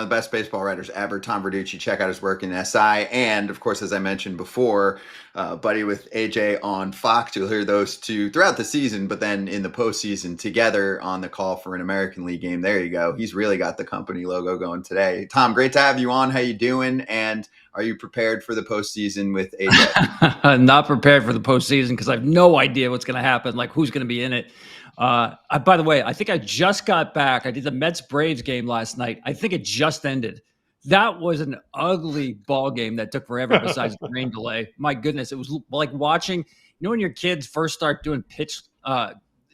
one of the best baseball writers ever, Tom Verducci. Check out his work in SI. And, of course, as I mentioned before, buddy with AJ on Fox. You'll hear those two throughout the season, but then in the postseason together on the call for an American League game. There you go. He's really got the company logo going today. Tom, great to have you on. How you doing? And are you prepared for the postseason with AJ? Not prepared for the postseason because I have no idea what's going to happen, like who's going to be in it. By the way, I think I just got back. I did the Mets-Braves game last night. I think it just ended. That was an ugly ball game that took forever besides the rain delay. My goodness, it was like watching, when your kids first start doing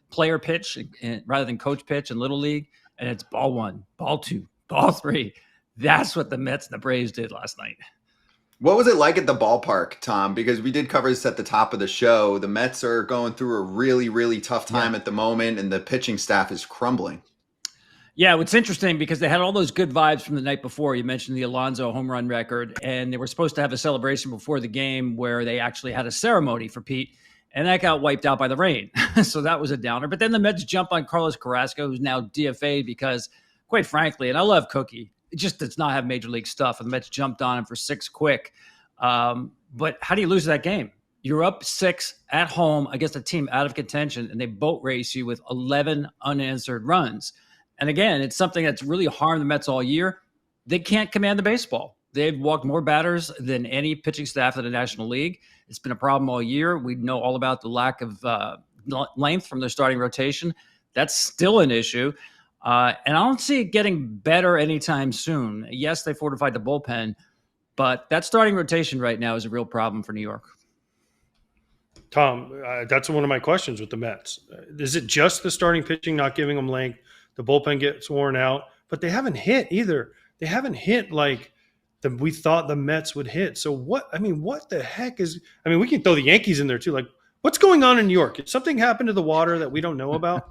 player pitch rather than coach pitch in Little League, and it's ball 1, ball 2, ball 3. That's what the Mets and the Braves did last night. What was it like at the ballpark, Tom? Because we did cover this at the top of the show. The Mets are going through a really, really tough time at the moment, and the pitching staff is crumbling. Yeah, it's interesting because they had all those good vibes from the night before. You mentioned the Alonso home run record, and they were supposed to have a celebration before the game where they actually had a ceremony for Pete, and that got wiped out by the rain. So that was a downer. But then the Mets jump on Carlos Carrasco, who's now DFA'd because, quite frankly, and I love Cookie, it just does not have major league stuff. And the Mets jumped on him for 6 quick. But how do you lose that game? You're up 6 at home against a team out of contention, and they boat race you with 11 unanswered runs. And again, it's something that's really harmed the Mets all year. They can't command the baseball. They've walked more batters than any pitching staff in the National League. It's been a problem all year. We know all about the lack of length from their starting rotation. That's still an issue. And I don't see it getting better anytime soon. Yes, they fortified the bullpen, but that starting rotation right now is a real problem for New York. Tom, that's one of my questions with the Mets. Is it just the starting pitching not giving them length? The bullpen gets worn out, but they haven't hit either. They haven't hit like we thought the Mets would hit. So what the heck is – we can throw the Yankees in there too. Like, what's going on in New York? Did something happen to the water that we don't know about?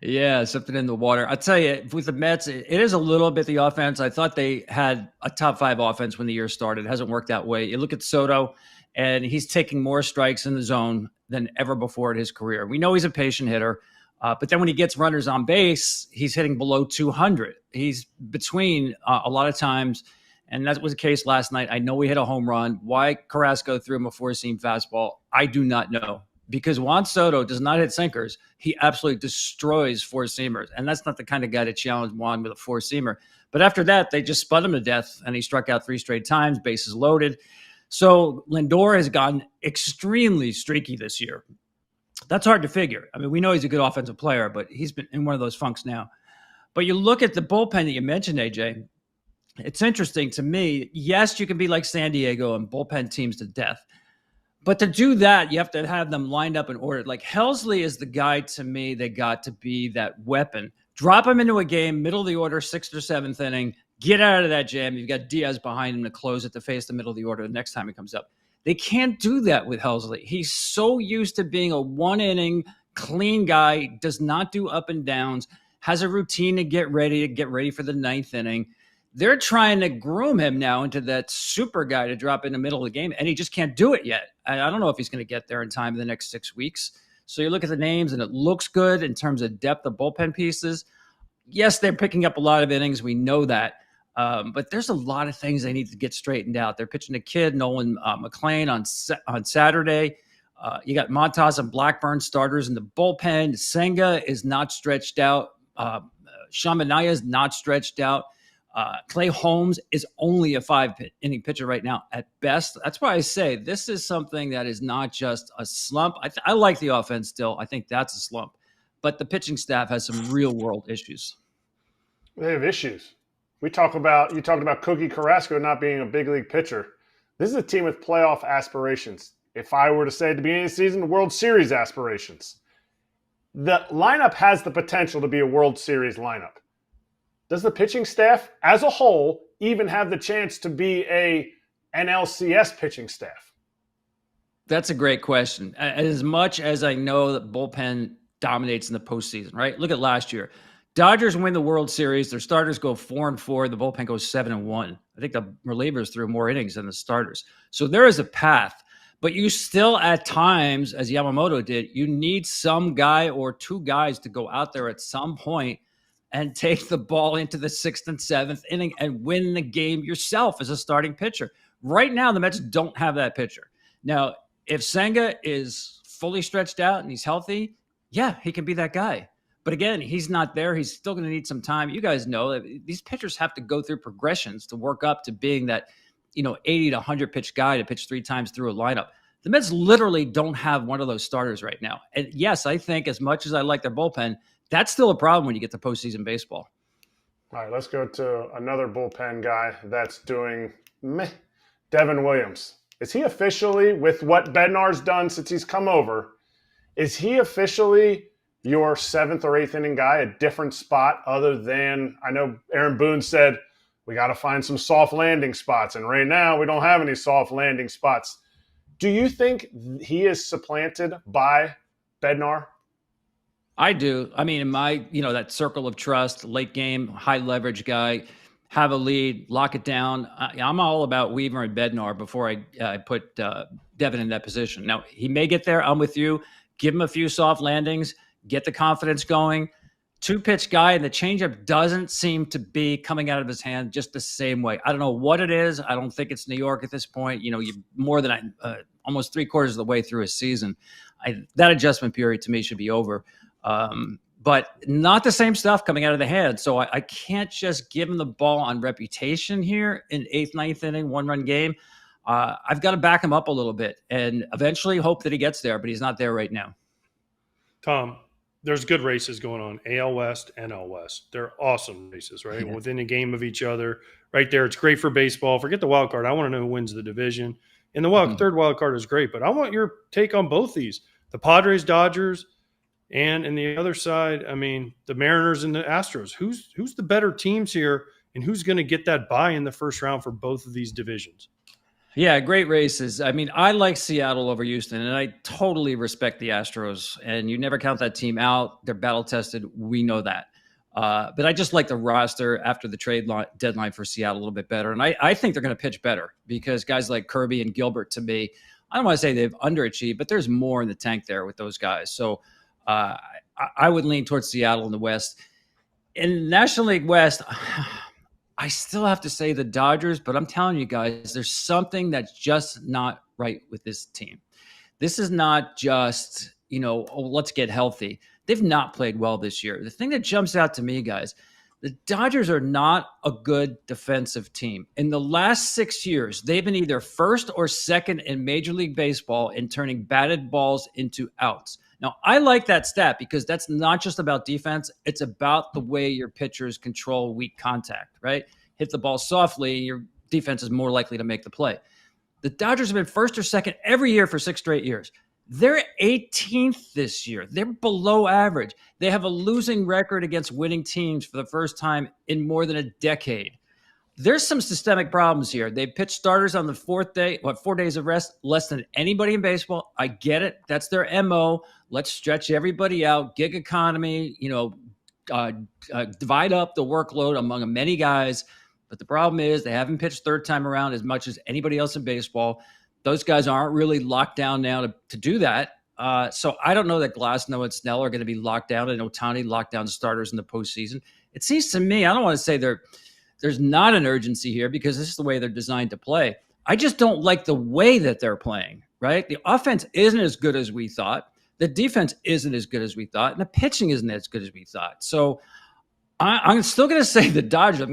Yeah, something in the water. I'll tell you, with the Mets, it is a little bit the offense. I thought they had a top 5 offense when the year started. It hasn't worked that way. You look at Soto, and he's taking more strikes in the zone than ever before in his career. We know he's a patient hitter, but then when he gets runners on base, he's hitting below 200. He's between a lot of times, and that was the case last night. I know he hit a home run. Why Carrasco threw him a 4-seam fastball, I do not know. Because Juan Soto does not hit sinkers. He absolutely destroys 4-seamers. And that's not the kind of guy to challenge Juan with a 4-seamer. But after that, they just spun him to death, and he struck out 3 straight times, bases loaded. So Lindor has gotten extremely streaky this year. That's hard to figure. We know he's a good offensive player, but he's been in one of those funks now. But you look at the bullpen that you mentioned, AJ, it's interesting to me. Yes, you can be like San Diego and bullpen teams to death. But to do that, you have to have them lined up in order. Like Helsley is the guy to me that got to be that weapon. Drop him into a game, middle of the order, 6th or 7th inning, get out of that jam. You've got Diaz behind him to close it to face the middle of the order the next time he comes up. They can't do that with Helsley. He's so used to being a 1-inning, clean guy, does not do up and downs, has a routine to get ready for the 9th inning. They're trying to groom him now into that super guy to drop in the middle of the game, and he just can't do it yet. I don't know if he's going to get there in time in the next 6 weeks. So you look at the names, and it looks good in terms of depth of bullpen pieces. Yes, they're picking up a lot of innings. We know that. But there's a lot of things they need to get straightened out. They're pitching a kid, Nolan McLean, on Saturday. You got Montas and Blackburn starters in the bullpen. Senga is not stretched out. Shamanaya is not stretched out. Clay Holmes is only a 5-inning pitcher right now at best. That's why I say this is something that is not just a slump. I like the offense still. I think that's a slump. But the pitching staff has some real-world issues. They have issues. You talked about Cookie Carrasco not being a big league pitcher. This is a team with playoff aspirations. If I were to say at the beginning of the season, World Series aspirations. The lineup has the potential to be a World Series lineup. Does the pitching staff as a whole even have the chance to be a NLCS pitching staff? That's a great question. As much as I know that bullpen dominates in the postseason, right? Look at last year. Dodgers win the World Series. Their starters go 4-4. The bullpen goes 7-1. I think the relievers threw more innings than the starters. So there is a path. But you still, at times, as Yamamoto did, you need some guy or 2 guys to go out there at some point and take the ball into the 6th and 7th inning and win the game yourself as a starting pitcher. Right now, the Mets don't have that pitcher. Now, if Senga is fully stretched out and he's healthy, yeah, he can be that guy. But again, he's not there. He's still going to need some time. You guys know that these pitchers have to go through progressions to work up to being that, 80 to 100 pitch guy to pitch 3 times through a lineup. The Mets literally don't have one of those starters right now. And yes, I think as much as I like their bullpen, that's still a problem when you get to postseason baseball. All right, let's go to another bullpen guy that's doing meh. Devin Williams. Is he officially, with what Bednar's done since he's come over, is he officially your 7th or 8th inning guy, a different spot other than, I know Aaron Boone said, we got to find some soft landing spots. And right now we don't have any soft landing spots. Do you think he is supplanted by Bednar? I do. I mean, in my, that circle of trust, late game, high leverage guy, have a lead, lock it down. I'm all about Weaver and Bednar before I put Devin in that position. Now, he may get there. I'm with you. Give him a few soft landings, get the confidence going. 2-pitch guy, and the changeup doesn't seem to be coming out of his hand just the same way. I don't know what it is. I don't think it's New York at this point. You more than almost 3/4 of the way through his season. That adjustment period to me should be over. But not the same stuff coming out of the hand. So I can't just give him the ball on reputation here in 8th, 9th inning, 1-run game. I've got to back him up a little bit and eventually hope that he gets there, but he's not there right now. Tom, there's good races going on. AL West, NL West. They're awesome races, right? Yeah. Within a game of each other right there. It's great for baseball. Forget the wild card. I want to know who wins the division. And the third wild card is great, but I want your take on both these. The Padres, Dodgers, and in the other side, I mean, the Mariners and the Astros. Who's the better teams here, and who's going to get that bye in the first round for both of these divisions? Yeah, great races. I mean, I like Seattle over Houston, and I totally respect the Astros. And you never count that team out. They're battle-tested. We know that. But I just like the roster after the trade deadline for Seattle a little bit better. And I think they're going to pitch better because guys like Kirby and Gilbert, to me, I don't want to say they've underachieved, but there's more in the tank there with those guys. So I would lean towards Seattle in the West. In National League West, I still have to say the Dodgers, but I'm telling you guys, there's something that's just not right with this team. This is not just, let's get healthy. They've not played well this year. The thing that jumps out to me, guys, the Dodgers are not a good defensive team. In the last 6 years, they've been either first or second in Major League Baseball in turning batted balls into outs. Now, I like that stat because that's not just about defense. It's about the way your pitchers control weak contact, right? Hit the ball softly, your defense is more likely to make the play. The Dodgers have been first or second every year for 6 straight years. They're 18th this year. They're below average. They have a losing record against winning teams for the first time in more than a decade. There's some systemic problems here. They pitch starters on the 4th day, 4 days of rest, less than anybody in baseball. I get it. That's their MO. Let's stretch everybody out, gig economy, divide up the workload among many guys. But the problem is they haven't pitched third time around as much as anybody else in baseball. Those guys aren't really locked down now to do that. So I don't know that Glasnow and Snell are going to be locked down and Ohtani locked down starters in the postseason. It seems to me, I don't want to say there's not an urgency here because this is the way they're designed to play. I just don't like the way that they're playing, right? The offense isn't as good as we thought. The defense isn't as good as we thought. And the pitching isn't as good as we thought. So I'm still going to say the Dodgers.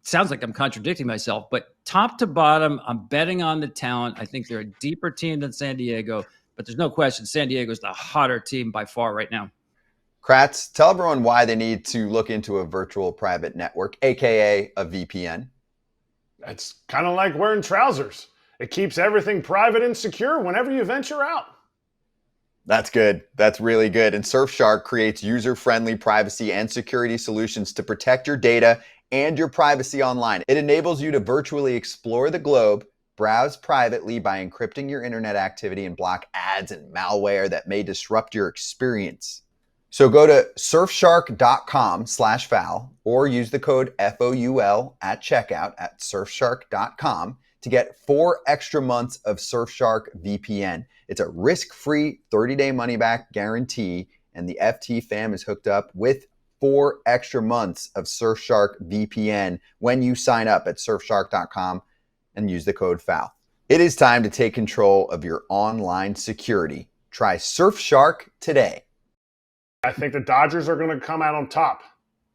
Sounds like I'm contradicting myself, but top to bottom, I'm betting on the talent. I think they're a deeper team than San Diego, but there's no question San Diego is the hotter team by far right now. Kratz, tell everyone why they need to look into a virtual private network, aka a VPN. It's kind of like wearing trousers. It keeps everything private and secure whenever you venture out. That's good. That's really good. And Surfshark creates user-friendly privacy and security solutions to protect your data and your privacy online. It enables you to virtually explore the globe, browse privately by encrypting your internet activity, and block ads and malware that may disrupt your experience. So go to surfshark.com/foul or use the code FOUL at checkout at surfshark.com to get 4 extra months of Surfshark VPN. It's a risk-free 30-day money-back guarantee, and the FT fam is hooked up with 4 extra months of Surfshark VPN when you sign up at surfshark.com and use the code FOUL. It is time to take control of your online security. Try Surfshark today. I think the Dodgers are going to come out on top.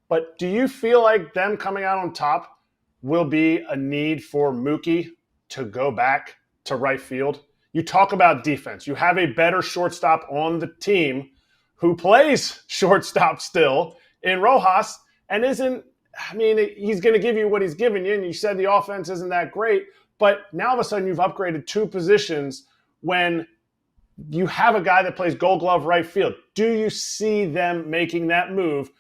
But do you feel like them coming out on top will be a need for Mookie to go back to right field? You talk about defense. You have a better shortstop on the team who plays shortstop still in Rojas and isn't, I mean, he's going to give you what he's giving you. And you said the offense isn't that great. But now all of a sudden you've upgraded 2 positions when you have a guy that plays Gold Glove right field. Do you see them making that move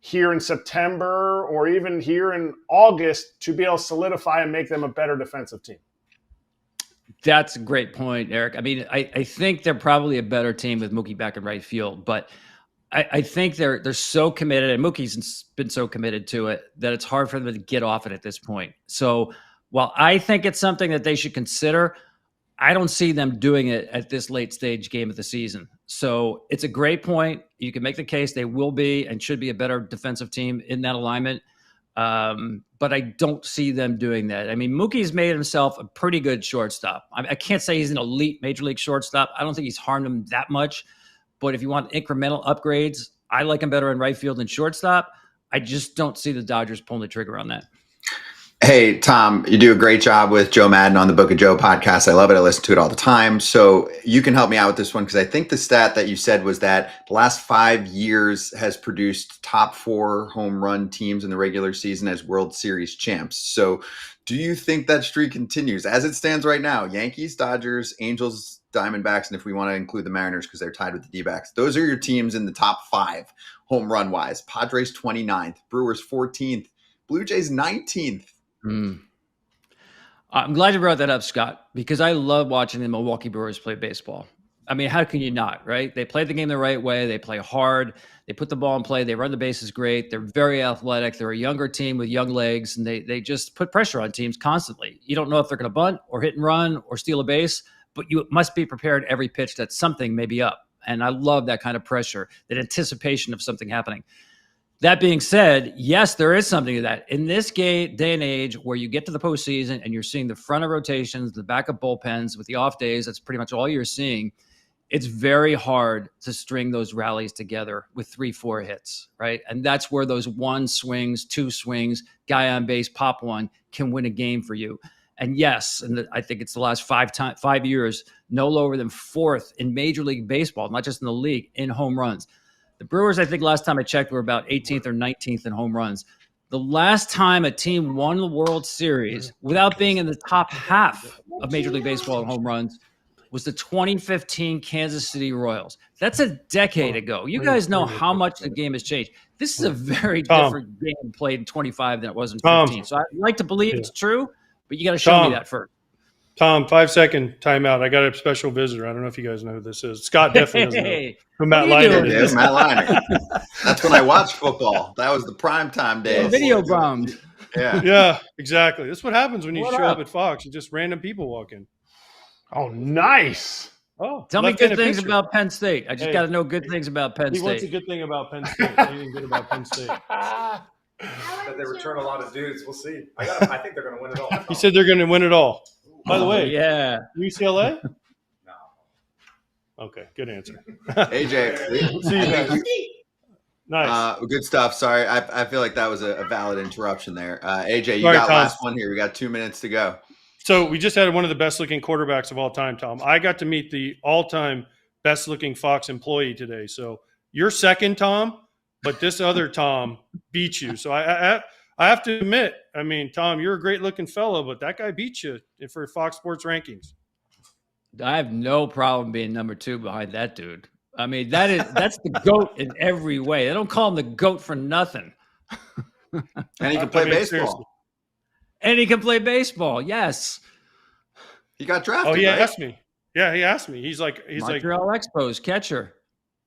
here in September or even here in August to be able to solidify and make them a better defensive team? That's a great point, Eric. I mean, I think they're probably a better team with Mookie back in right field, but I think they're so committed, and Mookie's been so committed to it that it's hard for them to get off it at this point. So while I think it's something that they should consider, I don't see them doing it at this late stage game of the season. So it's a great point. You can make the case they will be and should be a better defensive team in that alignment. But I don't see them doing that. I mean, Mookie's made himself a pretty good shortstop. I can't say he's an elite major league shortstop. I don't think he's harmed him that much. But if you want incremental upgrades, I like him better in right field than shortstop. I just don't see the Dodgers pulling the trigger on that. Hey, Tom, you do a great job with Joe Madden on the Book of Joe podcast. I love it. I listen to it all the time. So you can help me out with this one because I think the stat that you said was that the last 5 years has produced top 4 home run teams in the regular season as World Series champs. So do you think that streak continues as it stands right now? Yankees, Dodgers, Angels, Diamondbacks, and if we want to include the Mariners because they're tied with the D-backs, those are your teams in the top 5 home run wise. Padres 29th, Brewers 14th, Blue Jays 19th. I'm glad you brought that up, Scott, because I love watching the Milwaukee Brewers play baseball. I mean, how can you not, right? They play the game the right way. They play hard. They put the ball in play. They run the bases great. They're very athletic. They're a younger team with young legs, and they just put pressure on teams constantly. You don't know if they're going to bunt or hit and run or steal a base, but you must be prepared every pitch that something may be up. And I love that kind of pressure, that anticipation of something happening. That being said, yes, there is something to that. In this day and age where you get to the postseason and you're seeing the front of rotations, the back of bullpens with the off days, that's pretty much all you're seeing. It's very hard to string those rallies together with 3-4 hits, right? And that's where those 1 swings, 2 swings, guy on base, pop one can win a game for you. And yes, and I think it's the last 5 years, no lower than 4th in Major League Baseball, not just in the league, in home runs. The Brewers, I think last time I checked, were about 18th or 19th in home runs. The last time a team won the World Series without being in the top half of Major League Baseball in home runs was the 2015 Kansas City Royals. That's a decade ago. You guys know how much the game has changed. This is a very different game played in 25 than it was in 15. So I'd like to believe it's true, but you got to show me that first. Tom, 5-second timeout. I got a special visitor. I don't know if you guys know who this is. Scott definitely doesn't know who Matt Leinart is. Matt Leinart. That's when I watched football. That was the prime time days. Video bombed. Yeah, exactly. That's what happens when you show up at Fox. You just random people walk in. Oh, nice. Oh, tell me good things about Penn State. I just got to know good things about Penn State. He wants a good thing about Penn State. Anything good about Penn State? That they return a lot of dudes. We'll see. I think they're going to win it all. He said they're going to win it all. By the way, UCLA? No. Okay, good answer. AJ, see you guys. Nice. Good stuff. Sorry, I feel like that was a valid interruption there. AJ, you got last one here. We got 2 minutes to go. So we just had one of the best-looking quarterbacks of all time, Tom. I got to meet the all-time best-looking Fox employee today. So you're second, Tom, but this other Tom beat you. So I have to admit, I mean, Tom, you're a great-looking fellow, but that guy beat you for Fox Sports rankings. I have no problem being number 2 behind that dude. I mean, that's the GOAT in every way. They don't call him the GOAT for nothing. And he can play baseball. Seriously. And he can play baseball. Yes. He got drafted. Oh, he right? asked me. Yeah, he asked me. He's Montreal Expos catcher.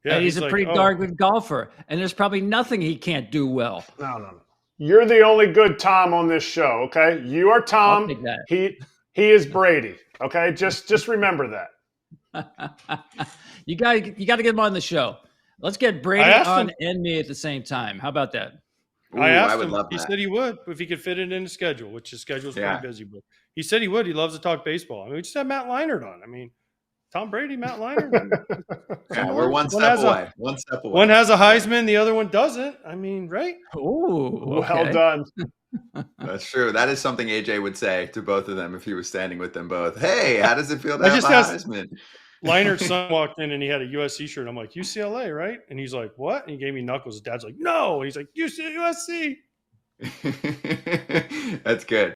Yeah, and he's a pretty darn good golfer. And there's probably nothing he can't do well. No. You're the only good Tom on this show, okay? You are Tom. I'll take that. He is Brady, okay? Just remember that. You got to get him on the show. Let's get Brady asked on him- and me at the same time. How about that? Ooh, I asked would him. love He that. said he would if he could fit it in his schedule, which his schedule's Yeah. pretty busy. But he said he would. He loves to talk baseball. I mean, we just had Matt Leinart on. I mean, Tom Brady, Matt Leinart. Yeah, we're one One step has a- away. One step away. One has a Heisman, the other one doesn't. I mean, right? Oh, Well done. That's true. That is something AJ would say to both of them if he was standing with them both. Hey, how does it feel to I have just a asked- Heisman? Leinart's son walked in and he had a USC shirt. I'm like, UCLA, right? And he's like, what? And he gave me knuckles. His dad's like, no. And he's like, USC. That's good.